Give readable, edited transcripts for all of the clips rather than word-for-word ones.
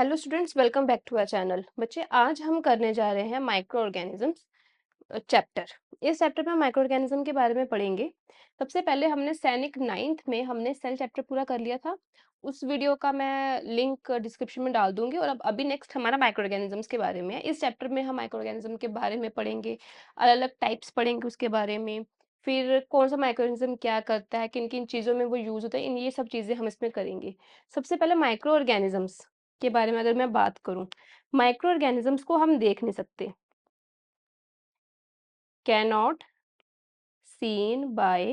Hello students, welcome back to our channel. बच्चे, आज हम करने जा रहे हैं माइक्रो ऑर्गेनिजम्स चैप्टर। इस चैप्टर में हम माइक्रो ऑर्गेनिज्म के बारे में पढ़ेंगे। सबसे पहले हमने सैनिक 9th में हमने सेल चैप्टर पूरा कर लिया था। उस वीडियो का मैं लिंक डिस्क्रिप्शन में डाल दूंगी। और अब अभी नेक्स्ट हमारा माइक्रो ऑर्गेनिजम्स के बारे में है। इस चैप्टर में हम माइक्रो ऑर्गेनिज्म के बारे में पढ़ेंगे, अलग अलग टाइप्स पढ़ेंगे उसके बारे में। फिर कौन सा माइक्रो ऑर्गेनिज्म क्या करता है, किन किन चीज़ों में वो यूज होता है, इन ये सब चीज़ें हम इसमें करेंगे। सबसे पहले माइक्रो ऑर्गेनिजम्स के बारे में अगर मैं बात करूं, माइक्रो ऑर्गेनिजम्स को हम देख नहीं सकते, cannot seen by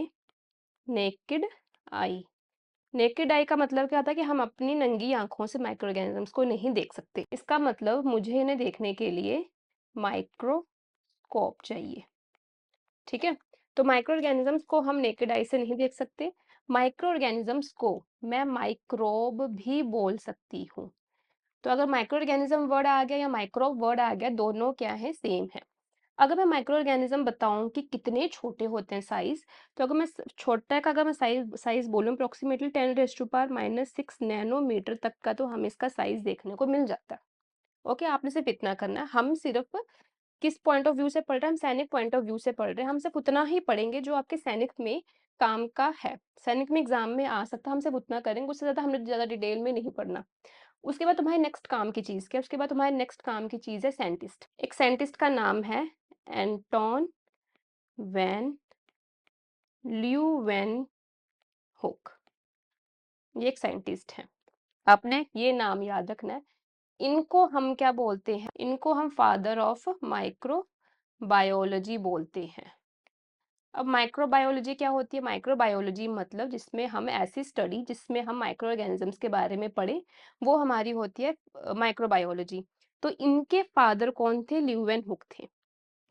naked eye. Naked eye का मतलब क्या होता है कि हम अपनी नंगी आंखों से माइक्रो ऑर्गेनिजम्स को नहीं देख सकते। इसका मतलब मुझे इन्हें देखने के लिए माइक्रोस्कोप चाहिए। ठीक है, तो माइक्रो ऑर्गेनिजम्स को हम नेकेड आई से नहीं देख सकते। माइक्रो ऑर्गेनिजम्स को मैं माइक्रोब भी बोल सकती हूँ। तो अगर माइक्रो ऑर्गेनिज्म वर्ड आ गया या माइक्रोब वर्ड आ गया, दोनों क्या है, सेम है। अगर मैं माइक्रो ऑर्गेनिज्म बताऊं कि कितने छोटे होते हैं साइज, तो अगर मैं छोटा का अगर मैं साइज साइज बोलूं अप्रोक्सीमेटली 10⁻⁻⁶ नैनोमीटर तक का, तो हमें इसका साइज देखने को मिल जाता है। ओके, आपने सिर्फ इतना करना है। हम सिर्फ किस पॉइंट ऑफ व्यू से पढ़ रहे हैं, हम सैनिक पॉइंट ऑफ व्यू से पढ़ रहे हैं। हम सिर्फ उतना ही पढ़ेंगे जो आपके सैनिक में काम का है, सैनिक में एग्जाम में आ सकता है, हम सिर्फ उतना करेंगे। उससे ज्यादा हमने ज्यादा डिटेल में नहीं पढ़ना। उसके बाद तुम्हारी नेक्स्ट काम की चीज क्या है? उसके बाद तुम्हारी नेक्स्ट काम की चीज है साइंटिस्ट। एक साइंटिस्ट का नाम है एंटोन वैन ल्यूवेनहुक। ये एक साइंटिस्ट है, आपने ये नाम याद रखना है। इनको हम क्या बोलते हैं? इनको हम फादर ऑफ माइक्रो बायोलॉजी बोलते हैं। अब माइक्रोबायोलॉजी क्या होती है? माइक्रोबायोलॉजी मतलब जिसमें हम ऐसी स्टडी जिसमें हम माइक्रो ऑर्गेनिजम्स के बारे में पढ़े, वो हमारी होती है माइक्रोबायोलॉजी। तो इनके फादर कौन थे? ल्यूवेन हुक थे।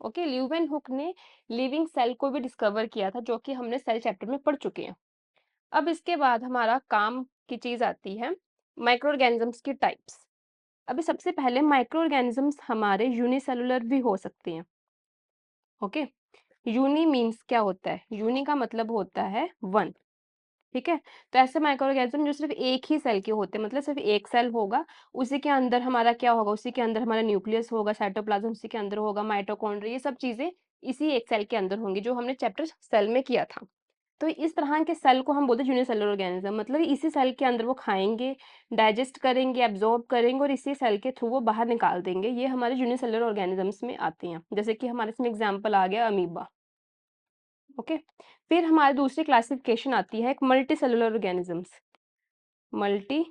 ओके, ल्यूवेन हुक ने लिविंग सेल को भी डिस्कवर किया था, जो कि हमने सेल चैप्टर में पढ़ चुके हैं। अब इसके बाद हमारा काम की चीज आती है माइक्रो ऑर्गेनिजम्स की टाइप्स। अभी सबसे पहले माइक्रो ऑर्गेनिजम्स हमारे यूनिसेलुलर भी हो सकते हैं। ओके, यूनी मीन्स क्या होता है? यूनी का मतलब होता है वन। ठीक है, तो ऐसे माइक्रो ऑर्गेनिज्म जो सिर्फ एक ही सेल के होते हैं, मतलब सिर्फ एक सेल होगा, उसी के अंदर हमारा क्या होगा? उसी के अंदर हमारा न्यूक्लियस होगा, साइटोप्लाज्म उसी के अंदर होगा, माइटोकॉन्ड्रिया, ये सब चीजें इसी एक सेल के अंदर होंगी, जो हमने चैप्टर सेल में किया था। तो इस तरह के सेल को हम बोलते हैं यूनिसेलुलर ऑर्गेनिज्म। मतलब इसी सेल के अंदर वो खाएंगे, डाइजेस्ट करेंगे, एब्जॉर्ब करेंगे और इसी सेल के थ्रू वो बाहर निकाल देंगे। ये हमारे यूनिसेलुलर ऑर्गेनिजम्स में आते हैं, जैसे कि हमारे इसमें एग्जाम्पल आ गया अमीबा। ओके, फिर हमारी दूसरी क्लासिफिकेशन आती है एक multi cellular organisms. Multi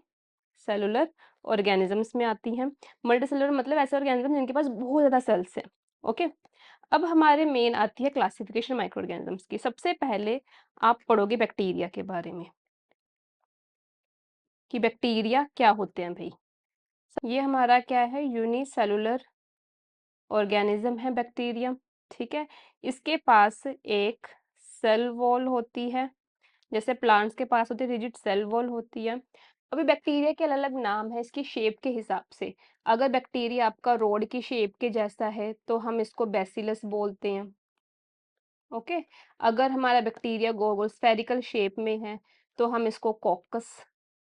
cellular organisms में आती हैं। मल्टी सेलुलर मतलब ऐसे ऑर्गेनिज्म जिनके पास बहुत ज्यादा सेल्स हैं। ओके, अब हमारे मेन आती है क्लासिफिकेशन माइक्रो ऑर्गेनिजम्स की। सबसे पहले आप पढ़ोगे बैक्टीरिया के बारे में कि बैक्टीरिया क्या होते हैं भाई। ये हमारा क्या है? यूनिसेलुलर ऑर्गेनिज्म है बैक्टीरिया। ठीक है, इसके पास एक सेल वॉल होती है, जैसे प्लांट्स के पास होती है रिजिड सेल वॉल होती है। अभी बैक्टीरिया के अलग अलग नाम है इसकी शेप के हिसाब से। अगर बैक्टीरिया आपका रोड की शेप के जैसा है तो हम इसको बैसिलस बोलते हैं। ओके, अगर हमारा बैक्टीरिया गोल स्फेरिकल शेप में है तो हम इसको कॉकस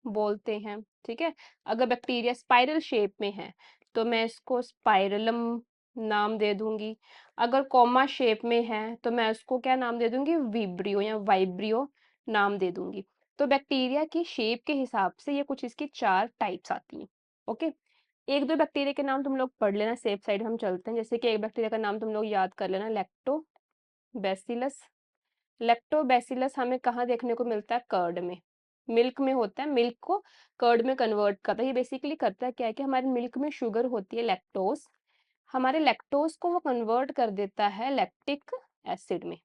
बोलते हैं। ठीक है, अगर बैक्टीरिया स्पाइरल शेप में है तो मैं इसको स्पाइरलम नाम दे दूंगी। अगर कॉमा शेप में है तो मैं उसको क्या नाम दे दूंगी? विब्रियो या वाइब्रियो नाम दे दूंगी। तो बैक्टीरिया की शेप के हिसाब से ये कुछ इसकी 4 टाइप्स आती हैं। ओके, एक दो बैक्टीरिया के नाम तुम लोग पढ़ लेना, सेफ साइड हम चलते हैं। जैसे कि एक बैक्टीरिया का नाम तुम लोग याद कर लेना, लैक्टोबैसिलस। लैक्टोबैसिलस हमें कहाँ देखने को मिलता है? कर्ड में, मिल्क में होता है। मिल्क को कर्ड में कन्वर्ट करता है। ये बेसिकली करता है क्या है कि हमारे मिल्क में शुगर होती है लैक्टोज, हमारे लैक्टोज को वो कन्वर्ट कर देता है लैक्टिक एसिड में।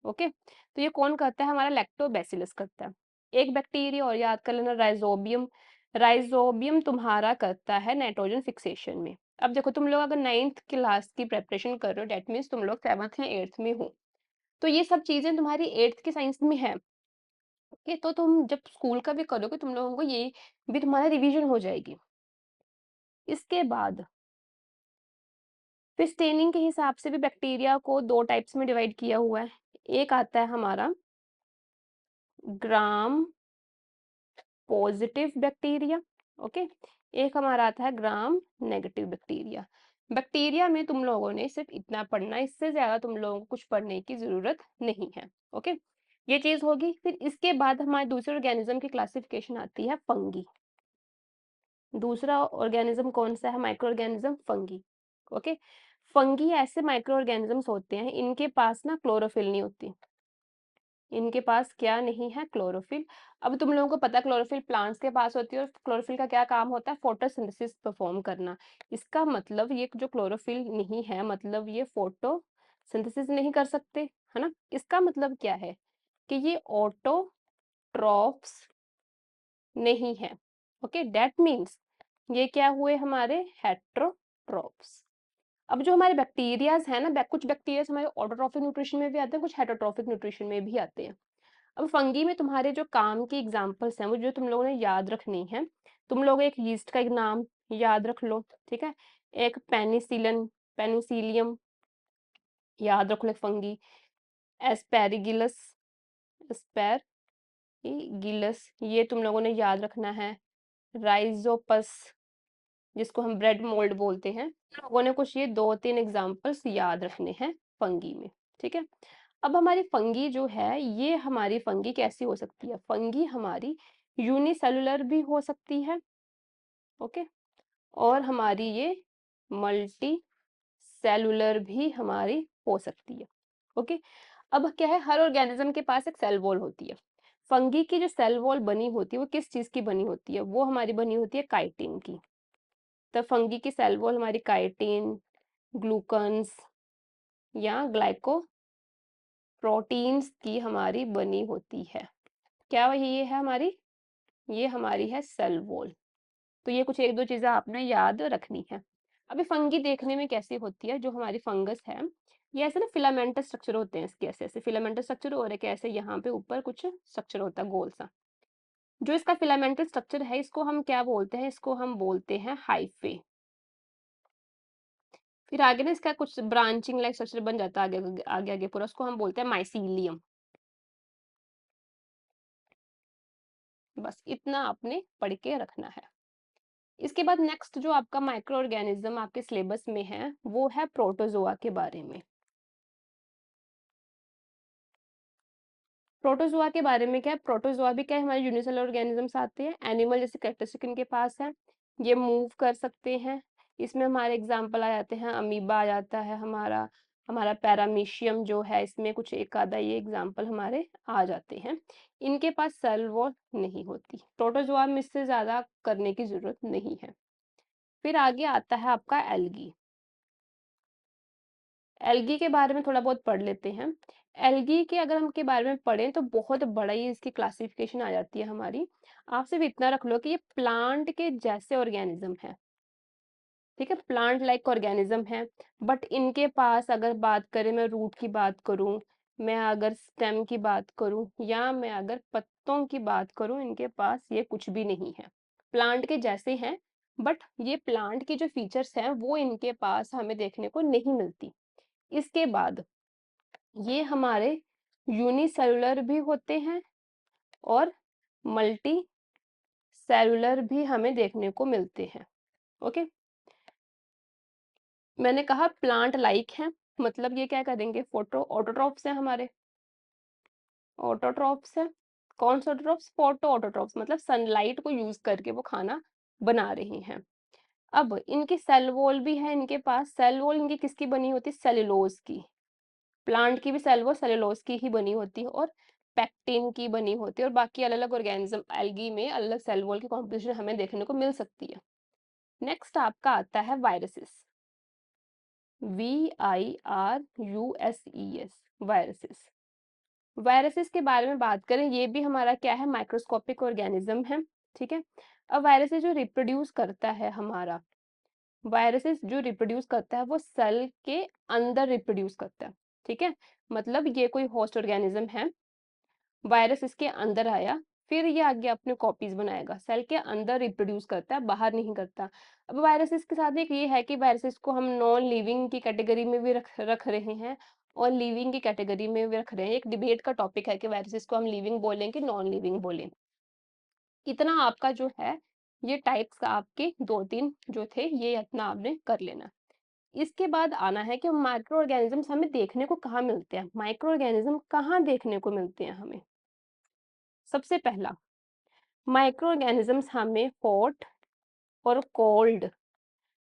ओके, तो ये कौन करता है? हमारा लैक्टोबैसिलस करता है। एक बैक्टीरिया और याद कर लेना, राइजोबियम। राइजोबियम तुम्हारा करता है नाइट्रोजन फिक्सेशन में। अब देखो, तुम लोग अगर 9th क्लास की प्रेपरेशन कर रहे हो, डेट मीन्स तुम लोग 7th या 8th में हो, तो ये सब चीजें तुम्हारी 8th की साइंस में है। ओके, तो तुम जब स्कूल का भी करोगे तुम लोगों को ये भी तुम्हारा रिवीजन हो जाएगी। इसके बाद फिर स्टेनिंग के हिसाब से भी बैक्टीरिया को 2 टाइप्स में डिवाइड किया हुआ है। एक आता है हमारा ग्राम पॉजिटिव बैक्टीरिया। ओके, एक हमारा आता है ग्राम नेगेटिव बैक्टीरिया। बैक्टीरिया में तुम लोगों ने सिर्फ इतना पढ़ना है, इससे ज्यादा तुम लोगों को कुछ पढ़ने की जरूरत नहीं है। ओके, ये चीज होगी। फिर इसके बाद हमारे दूसरे ऑर्गेनिज्म की क्लासिफिकेशन आती है फंगी। दूसरा ऑर्गेनिज्म कौन सा है? Micro organism, fungi. Okay, fungi ऐसे माइक्रो ऑर्गेनिजम्स होते हैं, इनके पास ना क्लोरोफिल नहीं होती। इनके पास क्या नहीं है? क्लोरोफिल। अब तुम लोगों को पता है क्लोरोफिल प्लांट्स के पास होती है, और क्लोरोफिल का क्या काम होता है? फोटोसिंथेसिस परफॉर्म करना। इसका मतलब ये जो क्लोरोफिल नहीं है, मतलब ये फोटोसिंथेसिस नहीं कर सकते, है ना। इसका मतलब क्या है कि ये ऑटोट्रॉफ्स नहीं है। ओके, दैट मीन्स ये क्या हुए? हमारे हेट्रोट्रॉफ्स। अब जो हमारे बैक्टीरियाज है ना, कुछ बैक्टीरिया हमारे ऑटोट्रॉफिक न्यूट्रिशन में भी आते हैं, कुछ हेटरोट्रॉफिक न्यूट्रिशन में भी आते हैं। अब फंगी में तुम्हारे जो काम की एग्जांपल्स हैं वो जो तुम लोगों ने याद रखनी है, तुम लोग एक यीस्ट का एक नाम याद रख लो, ठीक है। एक पेनिसिलिन, पेनिसिलियम याद रख लो, एक फंगी। एस्पेरिगिलस, एस्पेरिगिलस ये तुम लोगों ने याद रखना है। राइजोपस, जिसको हम ब्रेड मोल्ड बोलते हैं, तुम लोगों ने कुछ ये 2-3 एग्जांपल्स याद रखने हैं फंगी में, ठीक है। अब हमारी फंगी जो है, ये हमारी फंगी कैसी हो सकती है? फंगी हमारी यूनिसेलुलर भी हो सकती है, ओके, और हमारी ये मल्टी सेलुलर भी हमारी हो सकती है, ओके। अब क्या है, हर ऑर्गेनिज्म के पास एक सेल वॉल होती है। फंगी की जो सेल वॉल बनी होती है वो किस चीज की बनी होती है? वो हमारी बनी होती है काइटिन की। तो फंगी की सेल वॉल हमारी काइटिन, ग्लूकन्स या ग्लाइको प्रोटीन्स की हमारी बनी होती है। क्या वही ये है हमारी? ये हमारी है सेल वॉल। तो ये कुछ 1-2 चीजें आपने याद रखनी है। अभी फंगी देखने में कैसी होती है? जो हमारी फंगस है, ये ऐसे ना फिलामेंटस स्ट्रक्चर होते हैं इसके, ऐसे ऐसे फिलामेंटस स्ट्रक्चर, और एक ऐसे यहाँ पे ऊपर कुछ स्ट्रक्चर होता है गोल सा। जो इसका फिलामेंटल स्ट्रक्चर है, इसको हम क्या बोलते हैं? इसको हम बोलते हैं हाइफे। फिर आगे ना इसका कुछ ब्रांचिंग लाइक स्ट्रक्चर बन जाता है आगे आगे आगे आगे पूरा, उसको हम बोलते हैं माइसीलियम। बस इतना आपने पढ़ के रखना है। इसके बाद नेक्स्ट जो आपका माइक्रो ऑर्गेनिज्म आपके सिलेबस में है, वो है प्रोटोजोआ के बारे में। प्रोटोजोआ के बारे में क्या है? प्रोटोजोआ भी क्या है? हमारे यूनिसेलुलर ऑर्गेनिजम्स आते हैं, एनिमल जैसे कैरेक्टरिस्टिक इनके पास है, ये मूव कर सकते हैं। इसमें हमारे एग्जांपल आ जाते हैं, अमीबा आ जाता है हमारा, हमारा पैरामीशियम जो है, इसमें कुछ एक आधा ये एग्जांपल हमारे आ जाते हैं। इनके पास सेल वॉल नहीं होती। प्रोटोजोआ में इससे ज्यादा करने की जरूरत नहीं है। फिर आगे आता है आपका एल्गी। एल्गी के बारे में थोड़ा बहुत पढ़ लेते हैं। एल्गी के अगर हम के बारे में पढ़ें तो बहुत बड़ा ही इसकी क्लासिफिकेशन आ जाती है हमारी। आप सिर्फ इतना रख लो कि ये प्लांट के जैसे ऑर्गेनिज्म है, ठीक है, प्लांट लाइक ऑर्गेनिज्म है। बट इनके पास अगर बात करें, मैं रूट की बात करूं, मैं अगर स्टेम की बात करूं, या मैं अगर पत्तों की बात करूं, इनके पास ये कुछ भी नहीं है। प्लांट के जैसे हैं, बट ये प्लांट की जो फीचर्स हैं वो इनके पास हमें देखने को नहीं मिलती। इसके बाद ये हमारे यूनिसेलुलर भी होते हैं और मल्टी सेलुलर भी हमें देखने को मिलते हैं, ओके। मैंने कहा प्लांट लाइक हैं, मतलब ये क्या करेंगे? फोटो ऑटोट्रॉफ्स हैं हमारे, ऑटोट्रॉफ्स हैं। कौन से ऑटोट्रॉफ्स? फोटो ऑटोट्रॉफ्स, मतलब सनलाइट को यूज करके वो खाना बना रहे हैं। अब इनकी सेल वॉल भी है, इनके पास सेल वॉल इनकी किसकी बनी होती है? सेलुलोज की। प्लांट की भी सेल वॉल सेलुलोज की ही बनी होती है और पेक्टिन की बनी होती है, और बाकी अलग अलग ऑर्गेनिज्म एल्गी में अलग अलग सेल वॉल की कॉम्पोजिशन हमें देखने को मिल सकती है। नेक्स्ट आपका आता है वायरसेस। VIRUSES, viruses. वायरसेस के बारे में बात करें, ये भी हमारा क्या है? माइक्रोस्कोपिक ऑर्गेनिज्म है, ठीक है। अब वायरसेस जो रिप्रोड्यूस करता है हमारा, वायरसेस जो रिप्रोड्यूस करता है वो सेल के अंदर रिप्रोड्यूस करता है, ठीक है। मतलब ये कोई होस्ट ऑर्गेनिज्म है, वायरस इसके अंदर आया, फिर ये आगे अपने कॉपीज बनाएगा, सेल के अंदर रिप्रोड्यूस करता है, बाहर नहीं करता। अब वायरसेस के साथ एक ये है कि वायरसेस को हम नॉन लिविंग की कैटेगरी में भी रख रहे हैं और लिविंग की कैटेगरी में भी रख रहे हैं। एक डिबेट का टॉपिक है कि वायरसेस को हम लिविंग बोलें कि नॉन लिविंग बोलें। इतना आपका जो है ये टाइप्स का आपके 2-3 जो थे ये इतना आपने कर लेना। इसके बाद आना है कि माइक्रो ऑर्गेनिजम्स हमें देखने को कहाँ मिलते हैं? माइक्रो ऑर्गेनिज्म कहाँ देखने को मिलते हैं हमें? सबसे पहला, माइक्रो ऑर्गेनिजम्स हमें हॉट और कोल्ड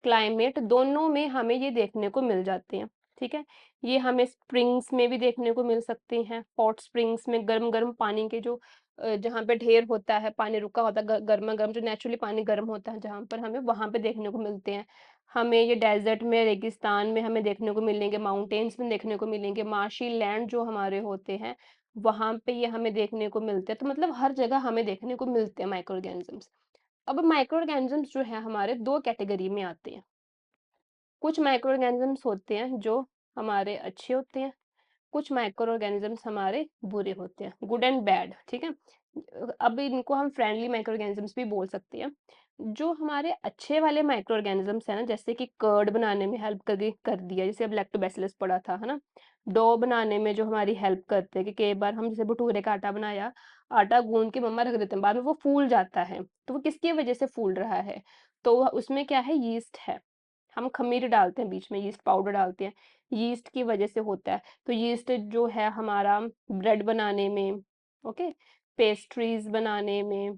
क्लाइमेट दोनों में हमें ये देखने को मिल जाते हैं, ठीक है? ये हमें स्प्रिंग्स में भी देखने को मिल सकते हैं, हॉट स्प्रिंग्स में गर्म-गर्म पानी के जो जहाँ पे ढेर होता है, पानी रुका होता है, ग गरमा-गरम जो नेचुरली पानी गर्म होता है जहाँ पर हमें वहाँ पे देखने को मिलते हैं। हमें ये डेज़र्ट में, रेगिस्तान में हमें देखने को मिलेंगे, माउंटेन्स में देखने को मिलेंगे, मार्शी लैंड जो हमारे होते हैं, वहाँ पे ये हमें देखने को मिलते हैं। तो मतलब हर जगह हमें देखने को मिलते हैं माइक्रो ऑर्गेनिज़म्स। अब माइक्रो ऑर्गेनिज़म्स जो है हमारे 2 कैटेगरी में आते हैं। कुछ माइक्रो ऑर्गेनिजम्स होते हैं जो हमारे अच्छे होते हैं, कुछ माइक्रो ऑर्गेनिजम्स हमारे बुरे होते हैं, गुड एंड बैड, ठीक है? अब इनको हम फ्रेंडली माइक्रो ऑर्गेनिजम्स भी बोल सकते हैं। जो हमारे अच्छे वाले माइक्रो ऑर्गेनिजम्स हैं ना, जैसे कि कर्ड बनाने में हेल्प कर दिया, जैसे अब लैक्टोबैसिलस पढ़ा था, है ना? डो बनाने में जो हमारी हेल्प करते हैं कि कई बार हम जैसे भटूरे का आटा बनाया, आटा गूँध के मम्मा रख देते हैं, बाद में वो फूल जाता है, तो वो किसकी वजह से फूल रहा है? तो उसमें क्या है, यीस्ट है। हम खमीर डालते हैं बीच में, यीस्ट पाउडर डालते हैं, यीस्ट की वजह से होता है। तो यीस्ट जो है हमारा ब्रेड बनाने में, ओके, पेस्ट्रीज बनाने में,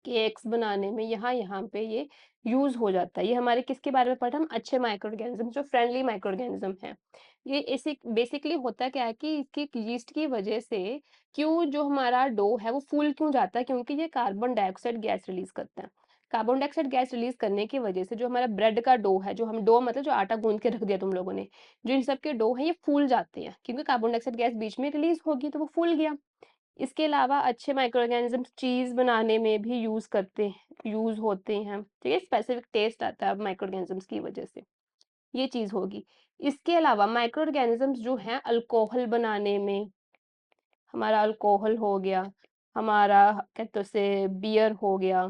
केक्स बनाने में, यहाँ-यहाँ पे ये यूज़ हो जाता है। ये हमारे किसके बारे में पढ़ा हम? अच्छे माइक्रो ऑर्गेनिज़्म जो फ्रेंडली माइक्रो ऑर्गेनिज़्म हैं। ये ऐसे बेसिकली होता क्या है कि इसकी यीस्ट की वजह से क्यों जो हमारा डो है वो फूल क्यों जाता है? क्योंकि ये कार्बन डाइऑक्साइड गैस रिलीज़ करता है। कार्बन डाइऑक्साइड गैस रिलीज़ करने की वजह से जो हमारा ब्रेड का डो है, जो हम डो मतलब जो आटा गूँथ के रख दिया तुम लोगों ने, जो इन सब के डो हैं ये फूल जाते हैं क्योंकि कार्बन डाइऑक्साइड गैस बीच में रिलीज़ होगी तो वो फूल गया। इसके अलावा अच्छे माइक्रो ऑर्गेनिज़म्स चीज़ बनाने में भी यूज़ होते हैं, ठीक है? स्पेसिफिक टेस्ट आता है माइक्रो ऑर्गेनिज़म्स की वजह से, ये चीज़ होगी। इसके अलावा माइक्रो ऑर्गेनिज़म्स जो हैं अल्कोहल बनाने में, हमारा अल्कोहल हो गया, हमारा क्या कहते हैं उसे बियर हो गया,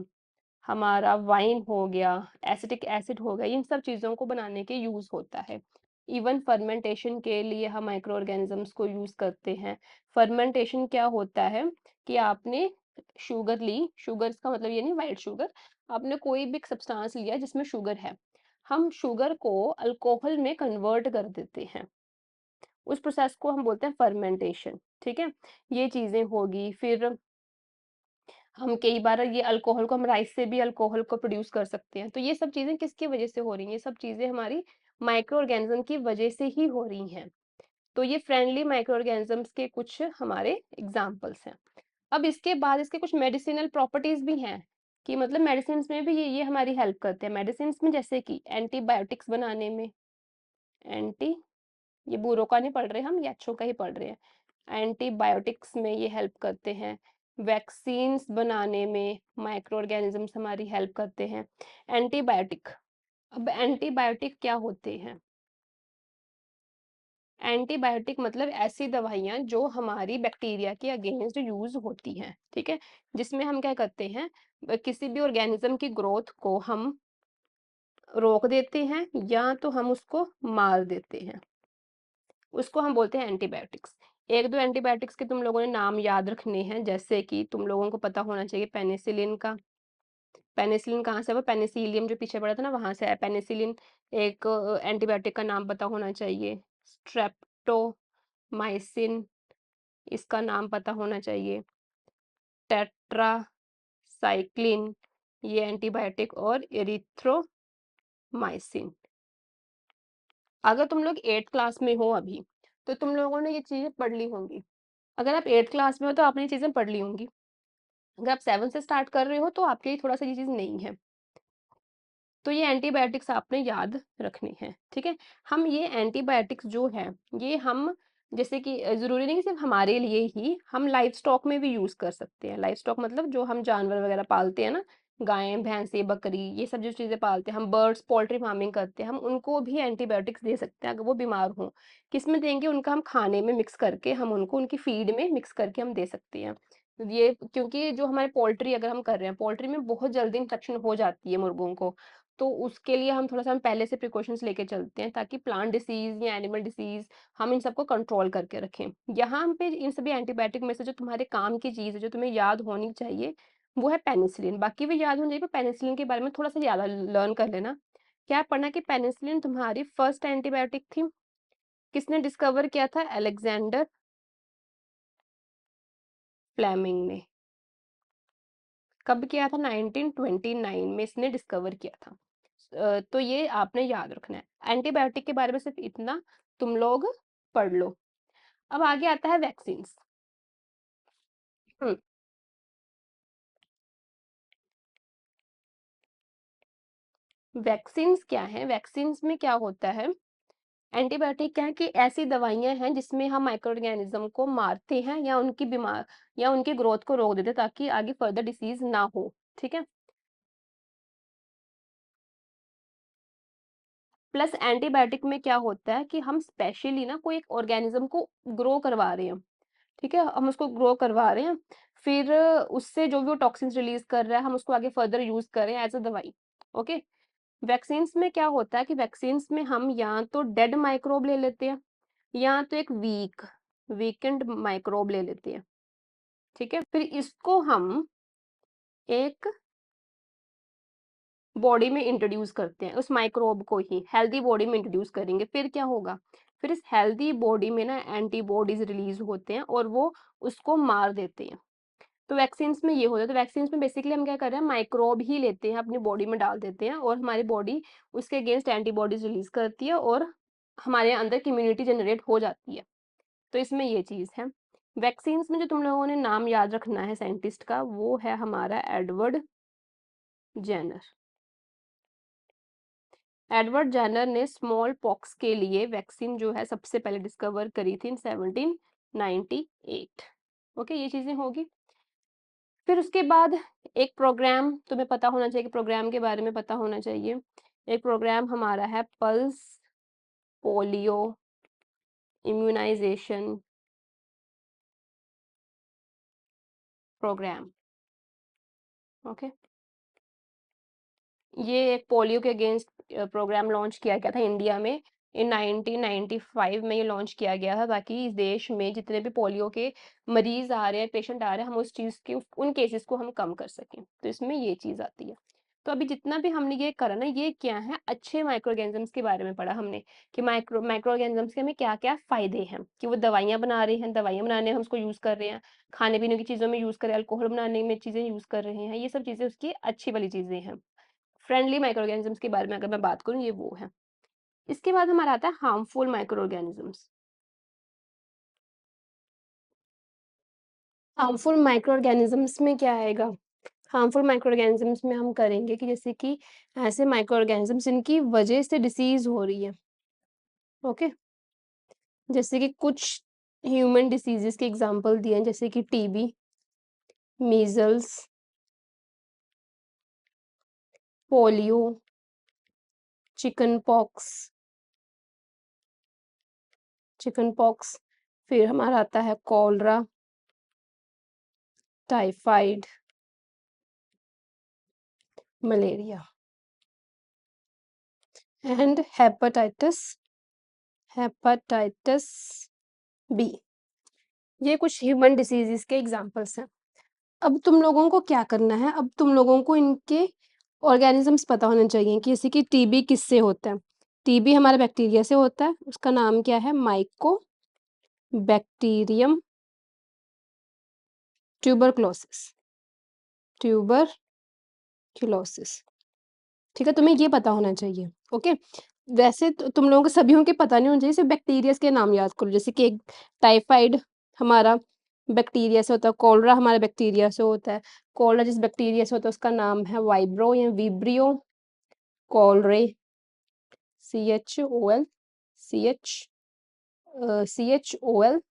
हमारा वाइन हो गया, एसिटिक एसिड हो गया, इन सब चीज़ों को बनाने के यूज़ होता है। इवन फर्मेंटेशन के लिए हम माइक्रो ऑर्गेनिज़म्स को यूज़ करते हैं। फर्मेंटेशन क्या होता है कि आपने शुगर ली, शुगर का मतलब ये नहीं व्हाइट शुगर, आपने कोई भी एक सब्सटेंस लिया जिसमें शुगर है। हम शुगर को अल्कोहल में कन्वर्ट कर देते हैं। उस प्रोसेस को हम बोलते हैं फर्मेंटेशन, ठीक है? ये चीज़ें होगी, फिर हम कई बार ये अल्कोहल को हम राइस से भी अल्कोहल को प्रोड्यूस कर सकते हैं। तो ये सब चीज़ें किसकी वजह से हो रही हैं? ये सब चीज़ें हमारी माइक्रो ऑर्गेनिज़्म की वजह से ही हो रही हैं। तो ये फ्रेंडली माइक्रो ऑर्गेनिज़म्स के कुछ हमारे एग्ज़ाम्पल्स हैं। अब इसके बाद इसके कुछ मेडिसिनल प्रॉपर्टीज़ भी हैं, कि मतलब मेडिसिन्स में भी ये हमारी हेल्प करते हैं। मेडिसिन्स में जैसे कि एंटीबायोटिक्स बनाने में, एंटी ये बूरों का नहीं पढ़ रहे हम, ये अच्छों का ही पढ़ रहे हैं। एंटीबायोटिक्स में ये हेल्प करते हैं। वैक्सीन्स बनाने में माइक्रो ऑर्गेनिज़म्स हमारी हेल्प करते हैं। एंटीबायोटिक, अब एंटीबायोटिक क्या होते हैं? एंटीबायोटिक मतलब ऐसी दवाइयाँ जो हमारी बैक्टीरिया के अगेंस्ट यूज़ होती हैं, ठीक है? जिसमें हम क्या करते हैं, किसी भी ऑर्गेनिज़्म की ग्रोथ को हम रोक देते हैं या तो हम उसको मार देते हैं। उसको हम बोलते हैं एंटीबायोटिक्स। 1-2 एंटीबायोटिक्स के तुम लोगों ने नाम याद रखने हैं, जैसे कि तुम लोगों को पता होना चाहिए पेनिसिलिन का। पेनिसिलिन कहाँ से है? वो पेनिसिलियम जो पीछे पड़ा था ना, वहाँ से आया पेनिसिलिन। एक एंटीबायोटिक का नाम पता होना चाहिए। स्ट्रेप्टोमाइसिन, इसका नाम पता होना चाहिए। टेट्रासाइक्लिन, ये एंटीबायोटिक, और एरिथ्रोमाइसिन। अगर तुम लोग 8th क्लास में हो अभी, तो तुम लोगों ने ये चीज़ें पढ़ ली होंगी। अगर आप 8th क्लास में हो तो आपने ये चीज़ें पढ़ ली होंगी। अगर आप 7 से स्टार्ट कर रहे हो तो आपके लिए थोड़ा-सा ये चीज़ नई है। तो ये एंटीबायोटिक्स आपने याद रखने हैं, ठीक है? हम ये एंटीबायोटिक्स जो हैं, ये हम जैसे कि ज़रूरी नहीं कि सिर्फ़ हमारे लिए ही, हम लाइवस्टॉक में भी यूज़ कर सकते हैं। लाइवस्टॉक मतलब जो हम जानवर वगैरह पालते हैं ना, गाय, भैंसे, बकरी, ये सब जो चीज़ें पालते हैं, हम बर्ड्स, पोल्ट्री फार्मिंग करते हैं, हम उनको भी एंटीबायोटिक्स दे सकते हैं अगर वो बीमार हों। किसमें देंगे? उनका हम खाने में मिक्स करके हम उनको उनकी फ़ीड में मिक्स करके हम दे सकते हैं। ये क्योंकि जो हमारे पोल्ट्री अगर हम कर रहे हैं, पोल्ट्री में बहुत जल्दी इन्फेक्शन हो जाती है मुर्गों को। तो उसके लिए हम थोड़ा-सा हम पहले से प्रिकॉशंस लेके चलते हैं ताकि प्लांट डिसीज़ या एनिमल डिसीज़ हम इन सबको कंट्रोल करके रखें। यहाँ पे इन सभी एंटीबायोटिक में से जो तुम्हारे काम की चीज़ है, जो तुम्हें याद होनी चाहिए, वो है पेनिसिलिन। बाकी भी याद होना चाहिए, पर पेनिसिलिन के बारे में थोड़ा सा ज़्यादा लर्न कर लेना। क्या पढ़ना कि पेनिसिलिन तुम्हारी फर्स्ट एंटीबायोटिक थी। किसने डिस्कवर किया था? अलेक्जेंडर फ्लेमिंग ने। कब किया था? 1929 में इसने डिस्कवर किया था। तो ये आपने याद रखना है। एंटीबायोटिक के बारे में सिर्फ इतना तुम लोग पढ़ लो। अब आगे आता है वैक्सीन्स। हम्म वैक्सीन्स क्या है? वैक्सीन्स में क्या होता है? एंटीबायोटिक क्या है कि ऐसी दवाइयां हैं जिसमें हम माइक्रो ऑर्गेनिज्म को मारते हैं या उनकी बीमार या उनकी ग्रोथ को रोक देते हैं ताकि आगे फर्दर डिसीज ना हो। ठीक है। प्लस एंटीबायोटिक में क्या होता है कि हम स्पेशली ना कोई एक ऑर्गेनिज्म को ग्रो करवा रहे हैं। ठीक है, हम उसको ग्रो करवा रहे हैं, फिर उससे जो भी वो टॉक्सिन्स रिलीज कर रहा है हम उसको आगे फर्दर यूज करें एज अ दवाई। ओके। वैक्सीन्स में क्या होता है कि वैक्सीन्स में हम या तो डेड माइक्रोब ले लेते हैं या तो एक वीकेंड माइक्रोब ले लेते हैं। ठीक है, फिर इसको हम एक बॉडी में इंट्रोड्यूस करते हैं, उस माइक्रोब को ही हेल्दी बॉडी में इंट्रोड्यूस करेंगे। फिर क्या होगा? फिर इस हेल्दी बॉडी में ना एंटीबॉडीज रिलीज होते हैं और वो उसको मार देते हैं। तो वैक्सीन्स में ये होता है। तो वैक्सीन्स में बेसिकली हम क्या कर रहे हैं? माइक्रोब ही लेते हैं, अपनी बॉडी में डाल देते हैं और हमारी बॉडी उसके अगेंस्ट एंटीबॉडीज रिलीज करती है और हमारे अंदर इम्यूनिटी जनरेट हो जाती है। तो इसमें ये चीज है। वैक्सीन्स में जो तुम लोगों ने नाम याद रखना है साइंटिस्ट का, वो है हमारा एडवर्ड जेनर। एडवर्ड जेनर ने स्मॉल पॉक्स के लिए वैक्सीन जो है सबसे पहले डिस्कवर करी थी इन 1798। ओके, ये चीजें होगी। फिर उसके बाद एक प्रोग्राम तुम्हें पता होना चाहिए, प्रोग्राम के बारे में पता होना चाहिए। एक प्रोग्राम हमारा है pulse polio immunization program. Okay, ये एक पोलियो के अगेंस्ट प्रोग्राम लॉन्च किया गया था इंडिया में इन 1995 में। ये लॉन्च किया गया था ताकि इस देश में जितने भी पोलियो के मरीज आ रहे हैं, पेशेंट आ रहे हैं, हम उस चीज के उन केसेस को हम कम कर सकें। तो इसमें ये चीज आती है। तो अभी जितना भी हमने ये करा ना, ये क्या है? अच्छे माइक्रो ऑर्गेनिजम्स के बारे में पढ़ा हमने कि माइक्रो ऑर्गेनिजम्स के हमें क्या क्या फायदे हैं, कि वो दवाइयां बना रहे हैं, दवाइयां बनाने में हम उसको यूज कर रहे हैं, खाने पीने की चीजों में यूज कर रहे हैं, अल्कोहल बनाने में चीजें यूज कर रहे हैं, ये सब चीजें उसकी अच्छी वाली चीजें हैं। फ्रेंडली माइक्रो ऑर्गेनिजम्स के बारे में अगर मैं बात करूं, ये वो है। इसके बाद हमारा आता है harmful micro organisms. Harmful micro organisms में क्या आएगा? हार्मफुल माइक्रो ऑर्गेनिजम्स में हम करेंगे कि जैसे कि ऐसे माइक्रो ऑर्गेनिजम्स जिनकी वजह से डिसीज हो रही है। ओके, जैसे कि कुछ ह्यूमन डिसीजेस के एग्जांपल दिए हैं, जैसे कि TB, measles, polio, chicken pox, फिर हमारा आता है cholera, typhoid, malaria and hepatitis B. ये कुछ ह्यूमन डिसीजेस के एग्जांपल्स हैं। अब तुम लोगों को क्या करना है? अब तुम लोगों को इनके ऑर्गेनिजम्स पता होने चाहिए कि जैसे कि टीबी किससे होता है। टीबी हमारा बैक्टीरिया से होता है, उसका नाम क्या है? Micro bacterium tuberculosis. ट्यूबरक्लोसिस, ठीक है, तुम्हें ये पता होना चाहिए। ओके, वैसे तो तुम लोगों को सभी के पता नहीं होना चाहिए, सिर्फ बैक्टीरिया के नाम याद करो। जैसे कि एक टाइफाइड हमारा बैक्टीरिया से होता है, कॉलरा हमारा बैक्टीरिया से होता है। कॉलरा जिस बैक्टीरिया से होता है उसका नाम है वाइब्रो या vibrio cholerae, CHOL, CH CHOLERAE।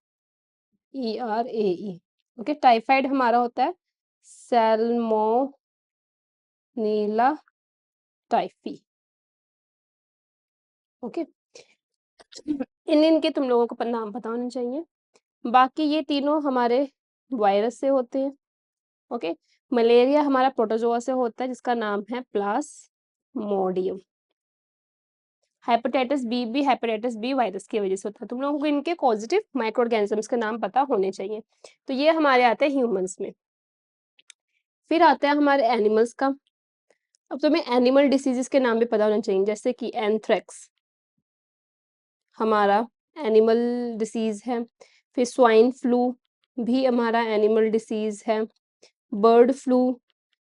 Okay, typhoid हमारा होता है सैल्मोनेला टाइफी। ओके, इन इनके तुम लोगों को नाम पता होने चाहिए। बाकी ये तीनों हमारे वायरस से होते हैं। ओके, मलेरिया हमारा प्रोटोजोआ से होता है जिसका नाम है प्लाज्मोडियम। हेपेटाइटिस बी वायरस की वजह से होता है। तुम लोगों को इनके पॉजिटिव माइक्रो ऑर्गेनिजम्स के नाम पता होने चाहिए। तो ये हमारे आते हैं ह्यूमंस में। फिर आता है हमारे एनिमल्स का। अब तुम्हें एनिमल डिसीजेस के नाम भी पता होना चाहिए, जैसे कि एंथ्रेक्स हमारा एनिमल डिसीज है। फिर स्वाइन फ्लू भी हमारा एनिमल डिसीज है। बर्ड फ्लू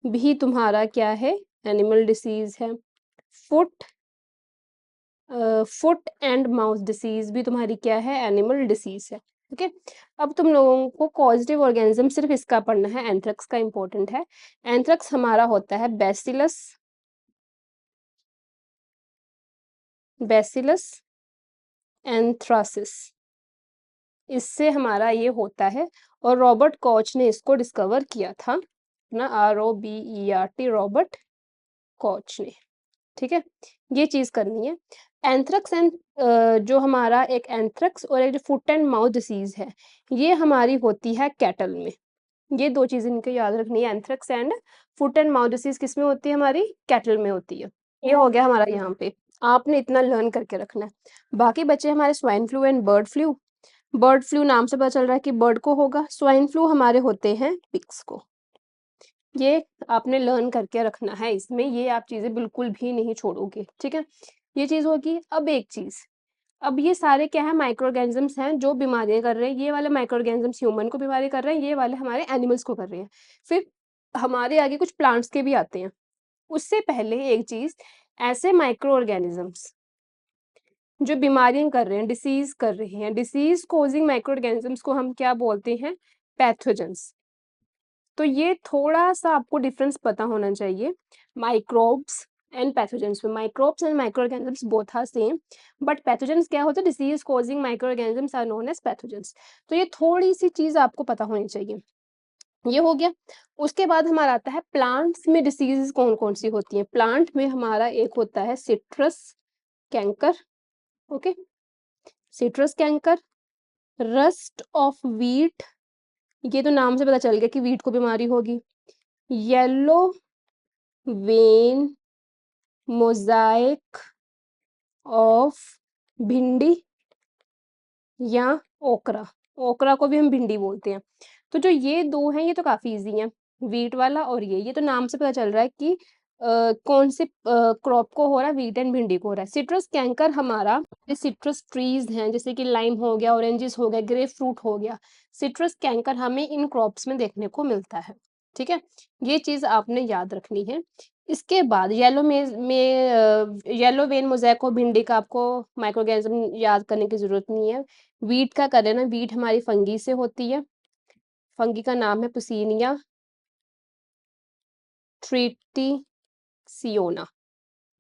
भी तुम्हारा क्या है, एनिमल डिसीज है। Foot foot and mouth disease भी तुम्हारी क्या है, एनिमल डिसीज है। ओके, अब तुम लोगों को कॉजेटिव ऑर्गेनिज्म सिर्फ इसका पढ़ना है, एंथ्रेक्स का इंपॉर्टेंट है। एंथ्रेक्स हमारा होता है बैसिलस, बैसिलस एंथ्रासिस, इससे हमारा ये होता है। और रॉबर्ट कॉच ने इसको डिस्कवर किया था ना, ROBERT, रॉबर्ट कॉच ने। ठीक है, ये चीज करनी है। एंथ्रेक्स एंड जो हमारा एक एंथ्रेक्स और एक फुट एंड माउथ डिसीज है, ये हमारी होती है कैटल में। ये दो चीजें इनके याद रखनी है, anthrax and foot and mouth disease किस में होती है, हमारी कैटल में होती है। ये हो गया हमारा यहाँ पे, आपने इतना लर्न करके रखना है। बाकी बचे हमारे swine flu and bird flu. Bird flu नाम से पता चल रहा है कि बर्ड को होगा, स्वाइन फ्लू हमारे होते हैं पिग्स को। ये आपने लर्न करके रखना है इसमें, ये आप चीजें बिल्कुल भी नहीं छोड़ोगे, ठीक है। ये चीज होगी। अब एक चीज, अब ये सारे क्या है, माइक्रो ऑर्गेनिजम्स हैं जो बीमारियां कर रहे हैं। ये वाले माइक्रो ऑर्गेनिजम्स ह्यूमन को बीमारी कर रहे हैं, ये वाले हमारे एनिमल्स को कर रहे हैं। फिर हमारे आगे कुछ प्लांट्स के भी आते हैं। उससे पहले एक चीज, ऐसे माइक्रो ऑर्गेनिजम्स जो बीमारियां कर रहे हैं, डिसीज कर रहे हैं, डिसीज कोजिंग माइक्रो ऑर्गेनिजम्स को हम क्या बोलते हैं, पैथोजेंस। तो ये थोड़ा सा आपको डिफरेंस पता होना चाहिए माइक्रोब्स एंड पैथोजेंस में। Microbes and micro organisms both are same, but pathogens क्या होता है, disease causing micro organisms are known as pathogens. तो ये थोड़ी सी चीज आपको पता होनी चाहिए। ये हो गया। उसके बाद हमारा आता है प्लांट्स में डिसीजेस कौन कौन सी होती हैं। प्लांट में हमारा एक होता है citrus canker, okay, citrus canker. Rust of wheat, ये तो नाम से पता चल गया कि वीट को बीमारी होगी। येलो वेन मोजाइक ऑफ भिंडी या ओकरा, ओकरा को भी हम भिंडी बोलते हैं। तो जो ये दो हैं ये तो काफी इजी हैं, वीट वाला और ये तो नाम से पता चल रहा है कि कौन से क्रॉप को हो रहा है, वीट एंड भिंडी को हो रहा है। सिट्रस कैंकर हमारा ये सिट्रस ट्रीज हैं, जैसे कि लाइम हो गया, ऑरेंजेस हो गया, ग्रेप फ्रूट हो गया, सिट्रस कैंकर हमें इन क्रॉप्स में देखने को मिलता है। ठीक है, ये चीज आपने याद रखनी है। इसके बाद येलो वेन मोज़ेक भिंडी का आपको माइक्रोऑर्गेनिज्म याद करने की जरूरत नहीं है। वीट का कर लेना, वीट हमारी फंगी से होती है, फंगी का नाम है पुसीनिया ट्रिटिसियोना,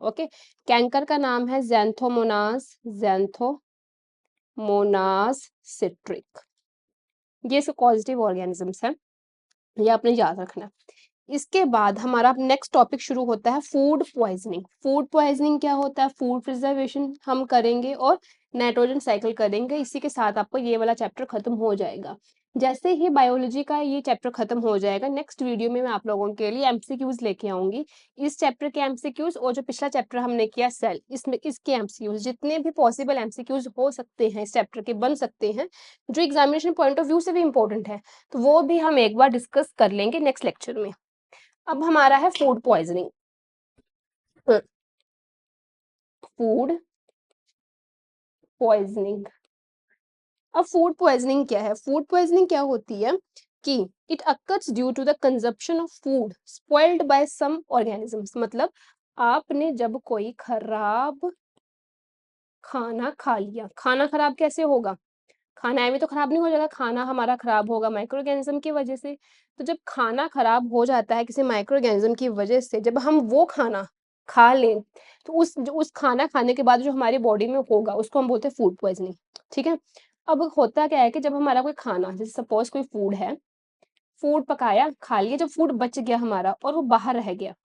ओके। कैंकर का नाम है ज़ैंथोमोनास, ज़ैंथोमोनास सिट्रिक। ये सब पॉजिटिव ऑर्गेनिजम्स हैं, ये आपने याद रखना है। इसके बाद हमारा नेक्स्ट टॉपिक शुरू होता है फूड पॉइजनिंग। फूड पॉइजनिंग क्या होता है, फूड प्रिजर्वेशन हम करेंगे और नाइट्रोजन साइकिल करेंगे। इसी के साथ आपको ये वाला चैप्टर खत्म हो जाएगा। जैसे ही बायोलॉजी का ये चैप्टर खत्म हो जाएगा, नेक्स्ट वीडियो में मैं आप लोगों के लिए एमसीक्यूज लेके आऊंगी। इस चैप्टर के एमसीक्यूज और जो पिछला चैप्टर हमने किया सेल, इसमें इसके एमसीक्यूज, जितने भी पॉसिबल एमसीक्यूज हो सकते हैं इस चैप्टर के बन सकते हैं, जो एग्जामिनेशन पॉइंट ऑफ व्यू से भी इंपॉर्टेंट है, तो वो भी हम एक बार डिस्कस कर लेंगे नेक्स्ट लेक्चर में। अब हमारा है फूड पॉइजनिंग। फूड पॉइजनिंग, अब फूड पॉइजनिंग क्या है, फूड पॉइजनिंग क्या होती है कि it occurs due to the consumption of food spoiled by some organisms. मतलब आपने जब कोई खराब खाना खा लिया, खाना खराब कैसे होगा, खाना ऐਵੇਂ तो खराब नहीं हो जाएगा, खाना हमारा खराब होगा माइक्रो ऑर्गेनिज्म की वजह से। तो जब खाना खराब हो जाता है किसी माइक्रो ऑर्गेनिज्म की वजह से, जब हम वो खाना खा लें, तो उस खाना खाने के बाद जो हमारी बॉडी में होगा उसको हम बोलते हैं फूड पॉइजनिंग। ठीक है, अब होता क्या है कि जब हमारा कोई खाना, जैसे सपोज कोई फूड है, फूड पकाया खा लिया, जब फूड बच गया हमारा और वो बाहर रह गया,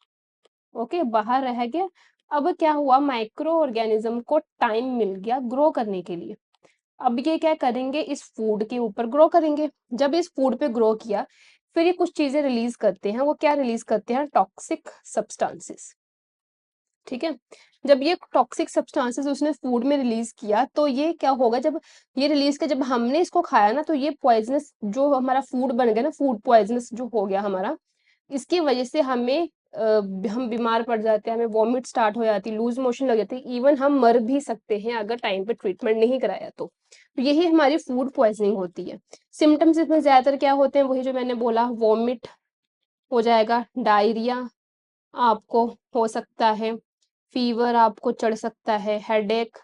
ओके, बाहर रह गया, अब क्या हुआ, माइक्रो ऑर्गेनिज्म को टाइम मिल गया ग्रो करने के लिए। अब ये क्या करेंगे, इस फूड के ऊपर ग्रो करेंगे। जब इस फूड पे ग्रो किया, फिर ये कुछ चीजें रिलीज करते हैं। वो क्या रिलीज करते हैं, टॉक्सिक सब्सटेंसेस। ठीक है, जब ये टॉक्सिक सब्सटेंसेस उसने फूड में रिलीज किया, तो ये क्या होगा, जब ये रिलीज किया, जब हमने इसको खाया ना, तो ये पॉइजनस जो हमारा फूड बन गया ना, फूड पॉइजनस जो हो गया हमारा, इसकी वजह से हम बीमार पड़ जाते हैं, हमें वॉमिट स्टार्ट हो जाती है, लूज मोशन लग जाती है, इवन हम मर भी सकते हैं अगर टाइम पे ट्रीटमेंट नहीं कराया तो यही हमारी फूड पॉइजनिंग होती है। सिम्टम्स इसमें ज्यादातर क्या होते हैं, वही जो मैंने बोला, वॉमिट हो जाएगा, डायरिया आपको हो सकता है, फीवर आपको चढ़ सकता है, हेडेक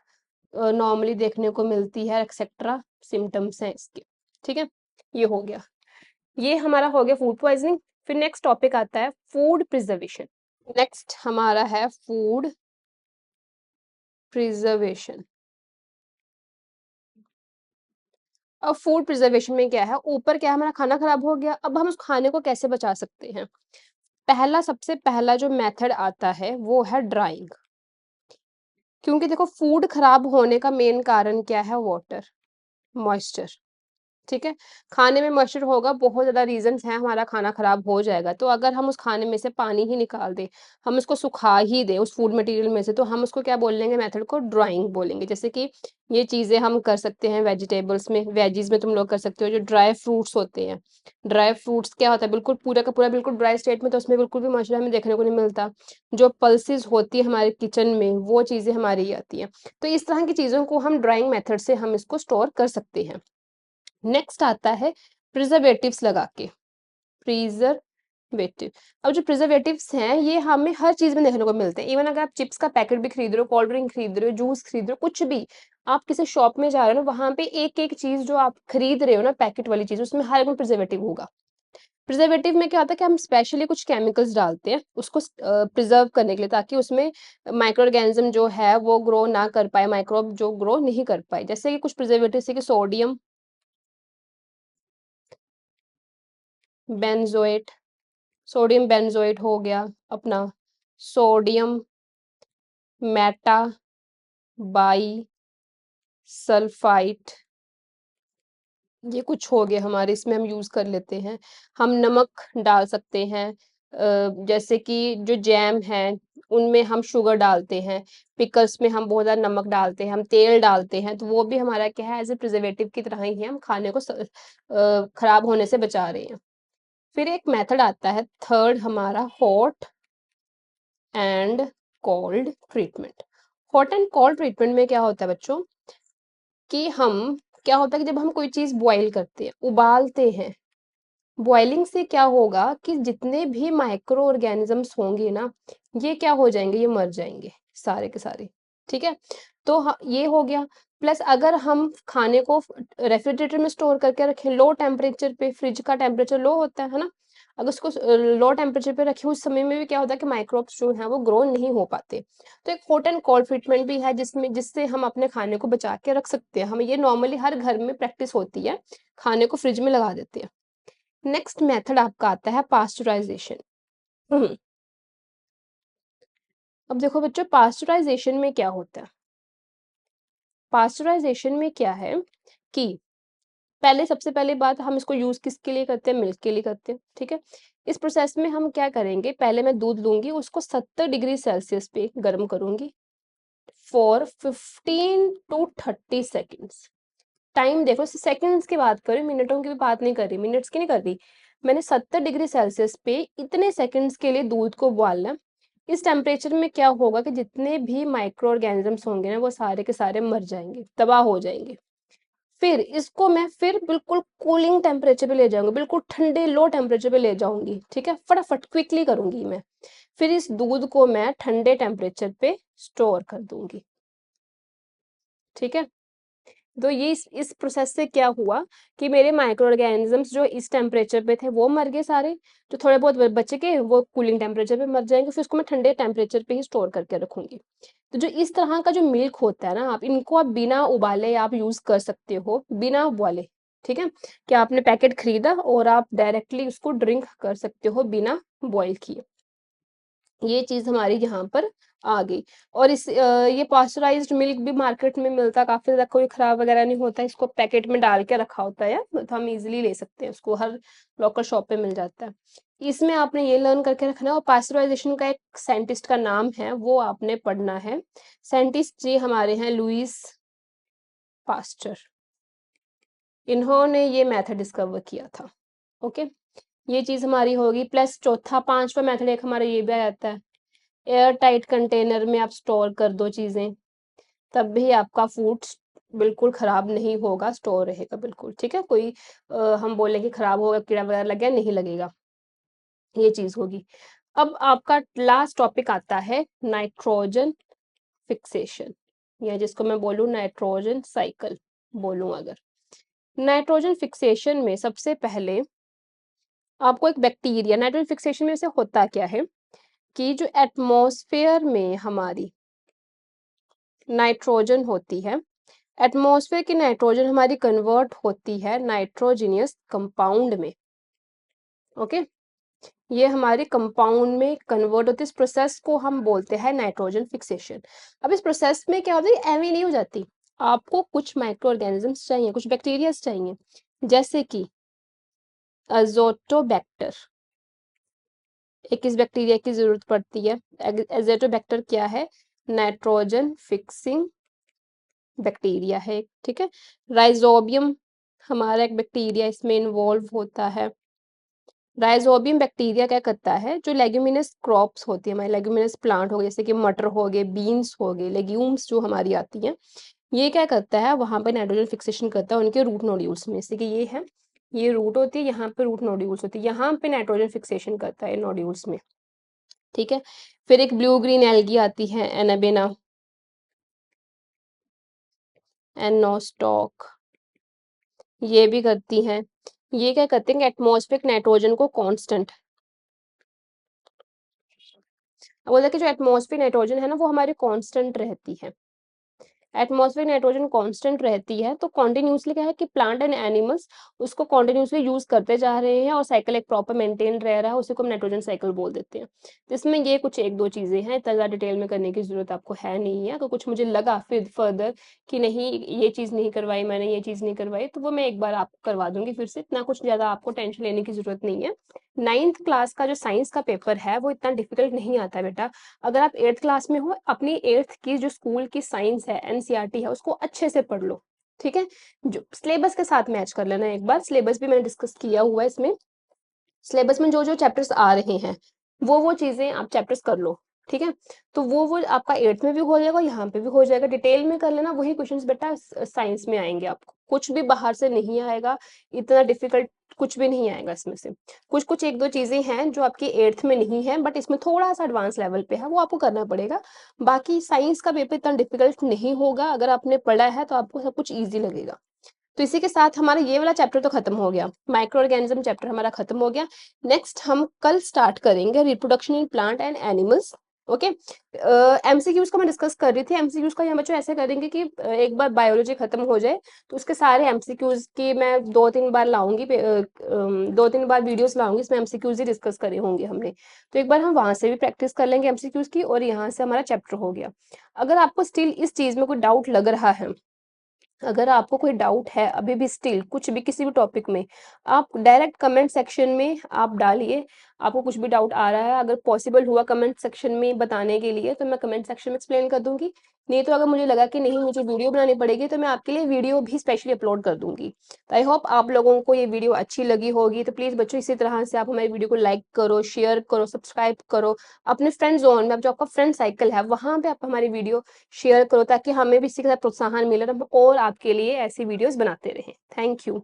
नॉर्मली देखने को मिलती है, एक्सेट्रा सिम्टम्स हैं इसके। ठीक है, ये हो गया, ये हमारा हो गया फूड पॉइजनिंग। फिर नेक्स्ट टॉपिक आता है फूड प्रिजर्वेशन। नेक्स्ट हमारा है फूड प्रिजर्वेशन। अब फूड प्रिजर्वेशन में क्या है, ऊपर क्या है, हमारा खाना खराब हो गया, अब हम उस खाने को कैसे बचा सकते हैं। सबसे पहला जो मेथड आता है वो है ड्राइंग। क्योंकि देखो फूड खराब होने का मेन कारण क्या है, वाटर, मॉइस्चर। ठीक है, खाने में मॉइस्चर होगा, बहुत ज़्यादा रीज़न्स हैं हमारा खाना खराब हो जाएगा। तो अगर हम उस खाने में से पानी ही निकाल दें, हम उसको सुखा ही दें उस फूड मटेरियल में से, तो हम उसको क्या बोलेंगे, मेथड को ड्राइंग बोलेंगे। जैसे कि ये चीज़ें हम कर सकते हैं वेजिटेबल्स में, वेजीज़ में तुम लोग कर सकते हो। जो ड्राई फ्रूट्स होते हैं, ड्राई फ्रूट्स क्या होता है, बिल्कुल पूरा का पूरा बिल्कुल ड्राई स्टेट में, तो उसमें बिल्कुल भी मॉइस्चर हमें देखने को नहीं मिलता। जो पल्सेस होती है हमारे किचन में, वो चीज़ें हमारी ही आती हैं। तो इस तरह की चीज़ों को हम ड्राइंग मेथड से हम इसको स्टोर कर सकते हैं। नेक्स्ट आता है प्रिजर्वेटिव्स लगा के। प्रिजर्वेटिव, अब जो प्रिजर्वेटिव्स हैं ये हमें हर चीज में देखने को मिलते हैं। इवन अगर आप चिप्स का पैकेट भी खरीद रहे हो, कोल्ड ड्रिंक खरीद रहे हो, जूस खरीद रहे हो, कुछ भी आप किसी शॉप में जा रहे हो ना, वहां पे एक एक चीज जो आप खरीद रहे हो ना, पैकेट वाली चीज, उसमें हर एक में प्रिजर्वेटिव होगा। प्रिजर्वेटिव में क्या होता है कि हम स्पेशली कुछ केमिकल्स डालते हैं उसको प्रिजर्व करने के लिए, ताकि उसमें माइक्रो ऑर्गेनिज्म जो है वो ग्रो ना कर पाए, माइक्रोब जो ग्रो नहीं कर पाए। जैसे कि कुछ प्रिजर्वेटिव से कि सोडियम बेंजोएट, सोडियम बेंजोएट हो गया अपना, सोडियम मेटा बाई सल्फाइट, ये कुछ हो गया हमारे, इसमें हम यूज कर लेते हैं। हम नमक डाल सकते हैं, जैसे कि जो जैम है उनमें हम शुगर डालते हैं, पिकल्स में हम बहुत ज़्यादा नमक डालते हैं, हम तेल डालते हैं, तो वो भी हमारा क्या है, एज ए प्रिजर्वेटिव की तरह ही है, हम खाने को खराब होने से बचा रहे हैं। फिर एक मेथड आता है थर्ड हमारा, hot and cold treatment. Hot and cold treatment में क्या होता है बच्चों, कि हम क्या होता है कि जब हम कोई चीज बॉईल करते हैं, उबालते हैं, बॉइलिंग से क्या होगा कि जितने भी माइक्रो ऑर्गेनिजम्स होंगे ना, ये क्या हो जाएंगे, ये मर जाएंगे सारे के सारे। ठीक है, तो ये हो गया। प्लस अगर हम खाने को रेफ्रिजरेटर में स्टोर करके रखें लो टेम्परेचर पे, फ्रिज का टेम्परेचर लो होता है ना, अगर उसको लो टेम्परेचर पे रखें, उस समय में भी क्या होता है कि माइक्रोब्स जो है वो ग्रो नहीं हो पाते। तो एक हॉट एंड कोल्ड ट्रीटमेंट भी है जिससे हम अपने खाने को बचा के रख सकते हैं। हमें ये नॉर्मली हर घर में प्रैक्टिस होती है, खाने को फ्रिज में लगा देते हैं। नेक्स्ट मेथड आपका आता है पास्चराइजेशन। हम्म, अब देखो बच्चों, पास्चराइजेशन में क्या होता है, पास्चराइजेशन में क्या है कि पहले सबसे पहले बात, हम इसको यूज किसके लिए करते हैं, मिल्क के लिए करते हैं। ठीक है, इस प्रोसेस में हम क्या करेंगे, पहले मैं दूध लूंगी, उसको 70 डिग्री सेल्सियस पे गर्म करूंगी फॉर 15 to 30 सेकेंड्स। टाइम देखो, सेकंड्स की बात करें, मिनटों की भी बात नहीं कर रही, मिनट्स की नहीं कर रही। मैंने 70 डिग्री सेल्सियस पे इतने सेकंड्स के लिए दूध को उबालना है। इस टेम्परेचर में क्या होगा कि जितने भी माइक्रो ऑर्गेनिजम्स होंगे ना, वो सारे के सारे मर जाएंगे, तबाह हो जाएंगे। फिर इसको मैं फिर बिल्कुल कूलिंग टेम्परेचर पे ले जाऊंगी, बिल्कुल ठंडे लो टेम्परेचर पे ले जाऊंगी। ठीक है, फटाफट क्विकली करूंगी मैं। फिर इस दूध को मैं ठंडे टेम्परेचर पे स्टोर कर दूंगी। ठीक है, तो ये इस प्रोसेस से क्या हुआ कि मेरे माइक्रो ऑर्गेनिजम्स जो इस टेम्परेचर पे थे वो मर गए सारे, जो थोड़े बहुत बचे के वो कूलिंग टेम्परेचर पे मर जाएंगे, फिर उसको मैं ठंडे टेम्परेचर पे ही स्टोर करके रखूंगी। तो जो इस तरह का जो मिल्क होता है ना, आप इनको आप बिना उबाले आप यूज कर सकते हो, बिना उबाले। ठीक है, कि आपने पैकेट खरीदा और आप डायरेक्टली उसको ड्रिंक कर सकते हो बिना बॉईल किए। ये चीज हमारी यहाँ पर आ गई। और ये पास्चराइज्ड मिल्क भी मार्केट में मिलता है, काफी ज्यादा कोई खराब वगैरह नहीं होता, इसको पैकेट में डाल के रखा होता है, तो हम इजीली ले सकते हैं उसको, हर लोकल शॉप पे मिल जाता है। इसमें आपने ये लर्न करके रखना है, और पास्चराइजेशन का एक साइंटिस्ट का नाम है, वो आपने पढ़ना है। साइंटिस्ट जी हमारे हैं लुइस पास्चर, इन्होंने ये मेथड डिस्कवर किया था। ओके, ये चीज़ हमारी होगी, प्लस चौथा 5वां मेथड एक हमारा ये भी आ जाता है, एयर टाइट कंटेनर में आप स्टोर कर दो चीज़ें, तब भी आपका फूड बिल्कुल खराब नहीं होगा, स्टोर रहेगा बिल्कुल, ठीक है? कोई हम बोले कि खराब होगा, कीड़ा वगैरह लग गया, नहीं लगेगा, ये चीज़ होगी। अब आपका लास्ट टॉपिक आता है नाइट्रोजन फिक्सेशन, या जिसको मैं बोलूँ नाइट्रोजन साइकिल बोलूँ अगर। नाइट्रोजन फिक्सेशन में सबसे पहले आपको एक बैक्टीरिया, नाइट्रोजन फिक्सेशन में से होता क्या है कि जो एटमॉस्फेयर में हमारी नाइट्रोजन होती है, एटमॉस्फेयर की नाइट्रोजन हमारी कन्वर्ट होती है नाइट्रोजिनियस कंपाउंड में, ओके? ये हमारे कंपाउंड में कन्वर्ट होती है, इस प्रोसेस को हम बोलते हैं नाइट्रोजन फिक्सेशन। अब इस प्रोसेस में क्या होता है, एवं नहीं हो जाती, आपको कुछ माइक्रो ऑर्गेनिजम्स चाहिए, कुछ बैक्टीरियाज चाहिए, जैसे कि अजोटोबैक्टर, एक इस बैक्टीरिया की जरूरत पड़ती है। एजोटोबैक्टर क्या है, नाइट्रोजन फिक्सिंग बैक्टीरिया है, ठीक है? राइजोबियम हमारा एक बैक्टीरिया इसमें इन्वॉल्व होता है। राइजोबियम बैक्टीरिया क्या करता है, जो लेग्यूमिनस क्रॉप्स होती है, हमारे लेग्यूमिनस प्लांट हो गए, जैसे कि मटर हो गए, बीन्स हो गए, लेग्यूम्स जो हमारी आती हैं, ये क्या करता है, वहां पे नाइट्रोजन फिक्सेशन करता है उनके रूट नोड्यूल्स में, जैसे कि ये है, ये रूट होती है, यहाँ पे रूट नोड्यूल्स होती है, यहाँ पे नाइट्रोजन फिक्सेशन करता है नोड्यूल्स में, ठीक है? फिर एक ब्लू ग्रीन एल्गी आती है, एनाबेना, एनोस्टॉक, ये भी करती हैं। ये क्या करते हैं, एटमॉस्फेरिक नाइट्रोजन को कांस्टेंट, बोला कि जो एटमॉस्फेरिक नाइट्रोजन है ना, वो हमारी कांस्टेंट रहती है। एटमॉस्फेरिक नाइट्रोजन कांस्टेंट रहती है, तो कॉन्टिन्यूसली क्या है कि प्लांट एंड एनिमल्स उसको कॉन्टिन्यूसली यूज करते जा रहे हैं और साइकिल एक प्रॉपर मेंटेन रह रहा है, उसी को हम नाइट्रोजन साइकिल बोल देते हैं। तो इसमें ये कुछ एक दो चीजें हैं, इतना ज्यादा डिटेल में करने की जरूरत आपको है नहीं है। अगर कुछ मुझे लगा फिर फर्दर कि नहीं ये चीज नहीं करवाई मैंने, ये चीज नहीं करवाई, तो वो मैं एक बार आपको करवा दूंगी फिर से, इतना कुछ ज्यादा आपको टेंशन लेने की जरूरत नहीं है। 9th क्लास का जो साइंस का पेपर है वो इतना डिफिकल्ट नहीं आता बेटा। अगर आप 8th क्लास में हो, अपनी 8th की जो स्कूल की साइंस है, एनसीईआरटी है, उसको अच्छे से पढ़ लो, ठीक है? जो सिलेबस के साथ मैच कर लेना एक बार, सिलेबस भी मैंने डिस्कस किया हुआ है इसमें। सिलेबस में जो जो चैप्टर्स आ रहे हैं वो चीजें आप चैप्टर्स कर लो, ठीक है? तो वो आपका 8th में भी हो जाएगा, यहाँ पे भी हो जाएगा, डिटेल में कर लेना, वही क्वेश्चंस बेटा साइंस में आएंगे आपको, कुछ भी बाहर से नहीं आएगा, इतना डिफिकल्ट कुछ भी नहीं आएगा इसमें से। कुछ कुछ एक दो चीजें हैं जो आपकी 8th में नहीं है, बट इसमें थोड़ा सा एडवांस लेवल पे है, वो आपको करना पड़ेगा। बाकी साइंस का पेपर इतना डिफिकल्ट नहीं होगा, अगर आपने पढ़ा है तो आपको सब कुछ ईजी लगेगा। तो इसी के साथ हमारा ये वाला चैप्टर तो खत्म हो गया, माइक्रो ऑर्गेनिज्म चैप्टर हमारा खत्म हो गया। नेक्स्ट हम कल स्टार्ट करेंगे reproduction in plant and animals, okay? MCQs का मैं डिस्कस कर रही थी, एमसीक्यूज का यहाँ बच्चों ऐसे करेंगे कि एक बार बायोलॉजी खत्म हो जाए तो उसके सारे एमसीक्यूज की मैं 2-3 बार लाऊंगी, 2-3 बार वीडियोस लाऊंगी, इसमें एमसीक्यूज ही डिस्कस करे होंगे हमने, तो एक बार हम वहां से भी प्रैक्टिस कर लेंगे एमसीक्यूज की, और यहाँ से हमारा चैप्टर हो गया। अगर आपको स्टिल इस चीज में कोई डाउट लग रहा है, अगर आपको कोई डाउट है अभी भी स्टिल कुछ भी किसी भी टॉपिक में, आप डायरेक्ट कमेंट सेक्शन में आप डालिए, आपको कुछ भी डाउट आ रहा है, अगर पॉसिबल हुआ कमेंट सेक्शन में बताने के लिए तो मैं कमेंट सेक्शन में एक्सप्लेन कर दूंगी, नहीं तो अगर मुझे लगा कि नहीं मुझे वीडियो बनानी पड़ेगी तो मैं आपके लिए वीडियो भी स्पेशली अपलोड कर दूंगी। तो आई होप आप लोगों को ये वीडियो अच्छी लगी होगी, तो प्लीज बच्चों इसी तरह से आप हमारी वीडियो को लाइक करो, शेयर करो, सब्सक्राइब करो, अपने फ्रेंड जोन में, जो आपका फ्रेंड साइकिल है वहां पे आप हमारी वीडियो शेयर करो, ताकि हमें भी इसी के साथ प्रोत्साहन मिले और हम और आपके लिए ऐसी वीडियोस बनाते रहें। Thank you.